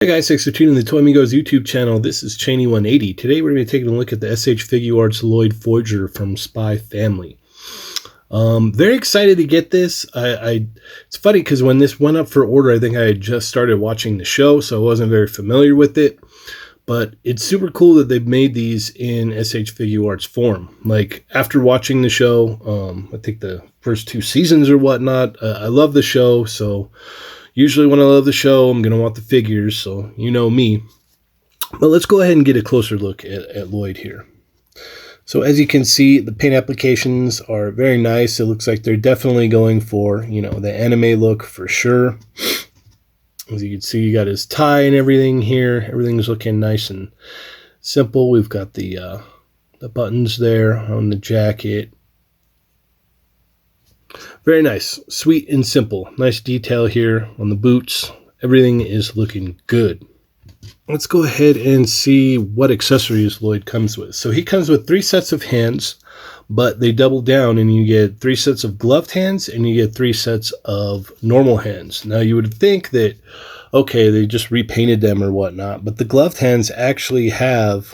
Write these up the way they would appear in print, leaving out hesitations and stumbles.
Hey guys, thanks for tuning in the Toy Amigos YouTube channel. This is Cheney180. Today we're going to be taking a look at the SH Figuarts Loid Forger from Spy Family. Very excited to get this. It's funny because when this went up for order, I think I had just started watching the show, so I wasn't very familiar with it. But it's super cool that they've made these in SH Figuarts form. Like, after watching the show, I think the first 2 seasons or whatnot, I love the show, so usually when I love the show, I'm going to want the figures, so you know me. But let's go ahead and get a closer look at Loid here. So as you can see, the paint applications are very nice. It looks like they're definitely going for, the anime look for sure. As you can see, you got his tie and everything here. Everything's looking nice and simple. We've got the buttons there on the jacket. Very nice, sweet and simple. Nice detail here on the boots. Everything is looking good. Let's go ahead and see what accessories Loid comes with. So he comes with 3 sets of hands, but they double down and you get 3 sets of gloved hands and you get 3 sets of normal hands. Now you would think that, okay, they just repainted them or whatnot, but the gloved hands actually have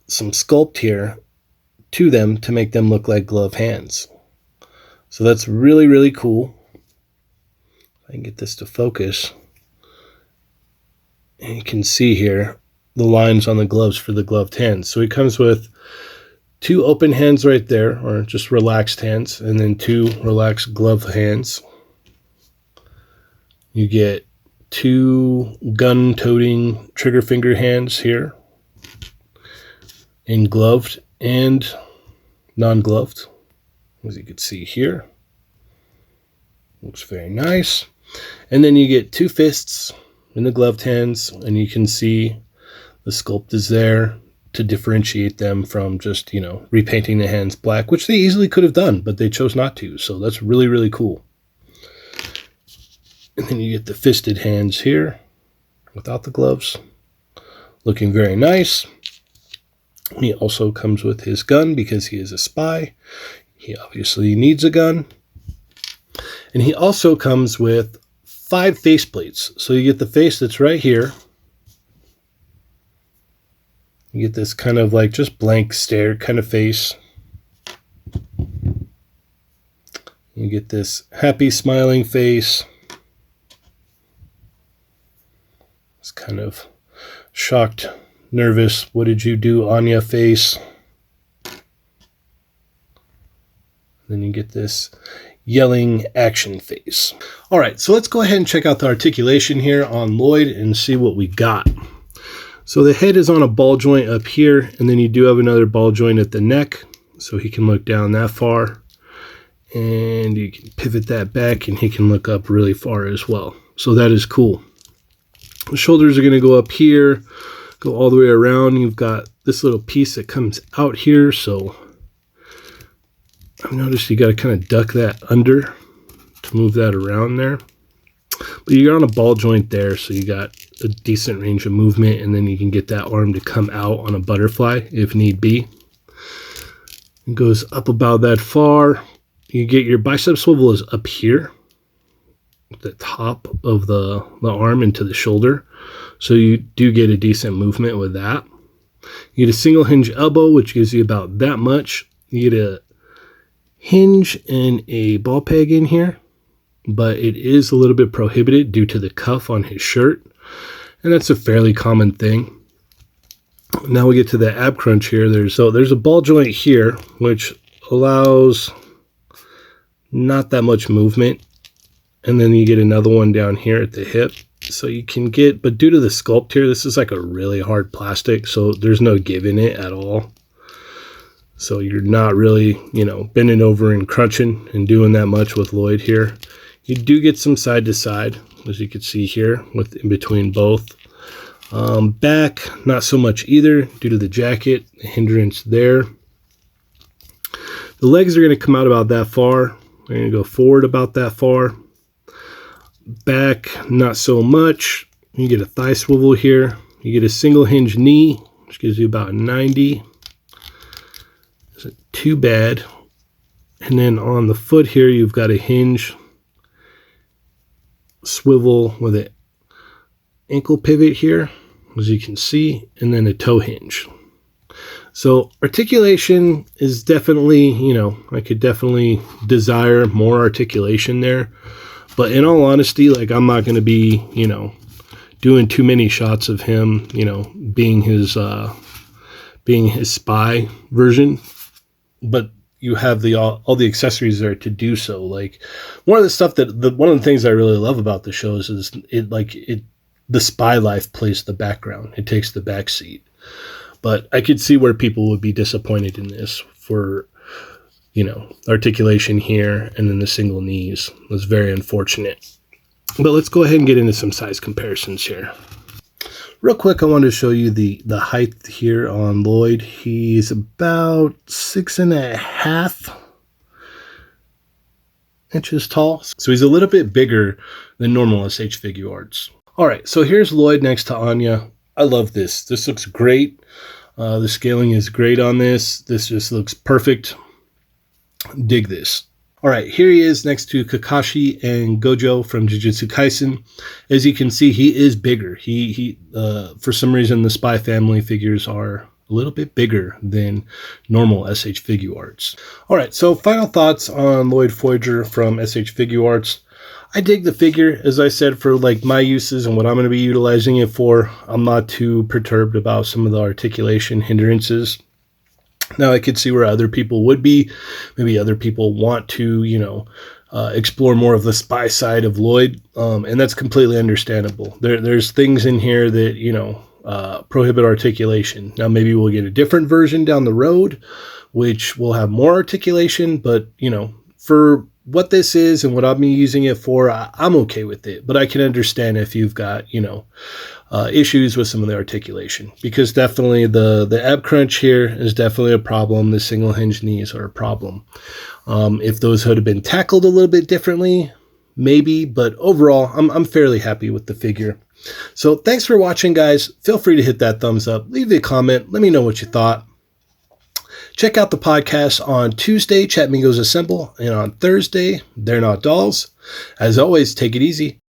some sculpt here to them to make them look like glove hands. So that's really, really cool. I can get this to focus. And you can see here the lines on the gloves for the gloved hands. So it comes with 2 open hands right there, or just relaxed hands, and then 2 relaxed glove hands. You get 2 gun-toting trigger finger hands here, in gloved and non-gloved, as you can see here. Looks very nice. And then you get 2 fists in the gloved hands, and you can see the sculpt is there to differentiate them from just, repainting the hands black, which they easily could have done, but they chose not to. So that's really, really cool. And then you get the fisted hands here without the gloves. Looking very nice. He also comes with his gun because he is a spy. He obviously needs a gun. And he also comes with 5 faceplates. So you get the face that's right here. You get this kind of like just blank stare kind of face. You get this happy smiling face. This kind of shocked, nervous, what did you do, Anya face. Then you get this yelling action face. All right, so let's go ahead and check out the articulation here on Loid and see what we got. So the head is on a ball joint up here, and then you do have another ball joint at the neck, so he can look down that far. And you can pivot that back, and he can look up really far as well. So that is cool. The shoulders are going to go up here, go all the way around. You've got this little piece that comes out here, so I've noticed you got to kind of duck that under to move that around there. But you're on a ball joint there, so you got a decent range of movement, and then you can get that arm to come out on a butterfly if need be. It goes up about that far. You get your bicep swivel is up here, at the top of the arm into the shoulder. So you do get a decent movement with that. You get a single hinge elbow, which gives you about that much. You get a hinge and a ball peg in here, but it is a little bit prohibited due to the cuff on his shirt, and that's a fairly common thing. Now we get to the ab crunch here. There's a ball joint here which allows not that much movement, and then you get another one down here at the hip. So you can get, but due to the sculpt here, this is like a really hard plastic, so there's no give in it at all. So you're not really, bending over and crunching and doing that much with Loid here. You do get some side to side, as you can see here, with in between both. Back, not so much either, due to the jacket, the hindrance there. The legs are going to come out about that far. They're going to go forward about that far. Back, not so much. You get a thigh swivel here. You get a single hinge knee, which gives you about 90. Isn't too bad. And then on the foot here, you've got a hinge swivel with it ankle pivot here, as you can see, and then a toe hinge. So articulation is definitely, I could definitely desire more articulation there. But in all honesty, like, I'm not going to be, doing too many shots of him, being his spy version. But you have all the accessories there to do so. Like, one of the things I really love about the shows is the spy life plays the background. It takes the back seat. But I could see where people would be disappointed in this for, articulation here and then the single knees. It was very unfortunate. But let's go ahead and get into some size comparisons here. Real quick, I wanted to show you the height here on Loid. He's about 6.5 inches tall. So he's a little bit bigger than normal SH Figuarts. All right, so here's Loid next to Anya. I love this. This looks great. The scaling is great on this. This just looks perfect. Dig this. All right, here he is next to Kakashi and Gojo from Jujutsu Kaisen. As you can see, he is bigger. He for some reason, the Spy Family figures are a little bit bigger than normal SH Figuarts. All right, so final thoughts on Loid Forger from SH Figuarts. I dig the figure, as I said, for like my uses and what I'm going to be utilizing it for. I'm not too perturbed about some of the articulation hindrances. Now, I could see where other people would be. Maybe other people want to, explore more of the spy side of Loid, and that's completely understandable. There's things in here that, prohibit articulation. Now, maybe we'll get a different version down the road, which will have more articulation, but, for what this is and what I'm using it for, I'm okay with it. But I can understand if you've got, issues with some of the articulation, because definitely the ab crunch here is definitely a problem. The single hinge knees are a problem. If those would have been tackled a little bit differently, maybe, but overall, I'm fairly happy with the figure. So thanks for watching, guys. Feel free to hit that thumbs up, leave a comment, let me know what you thought. Check out the podcast on Tuesday, Chat Mingos Assemble, and on Thursday, They're Not Dolls. As always, take it easy.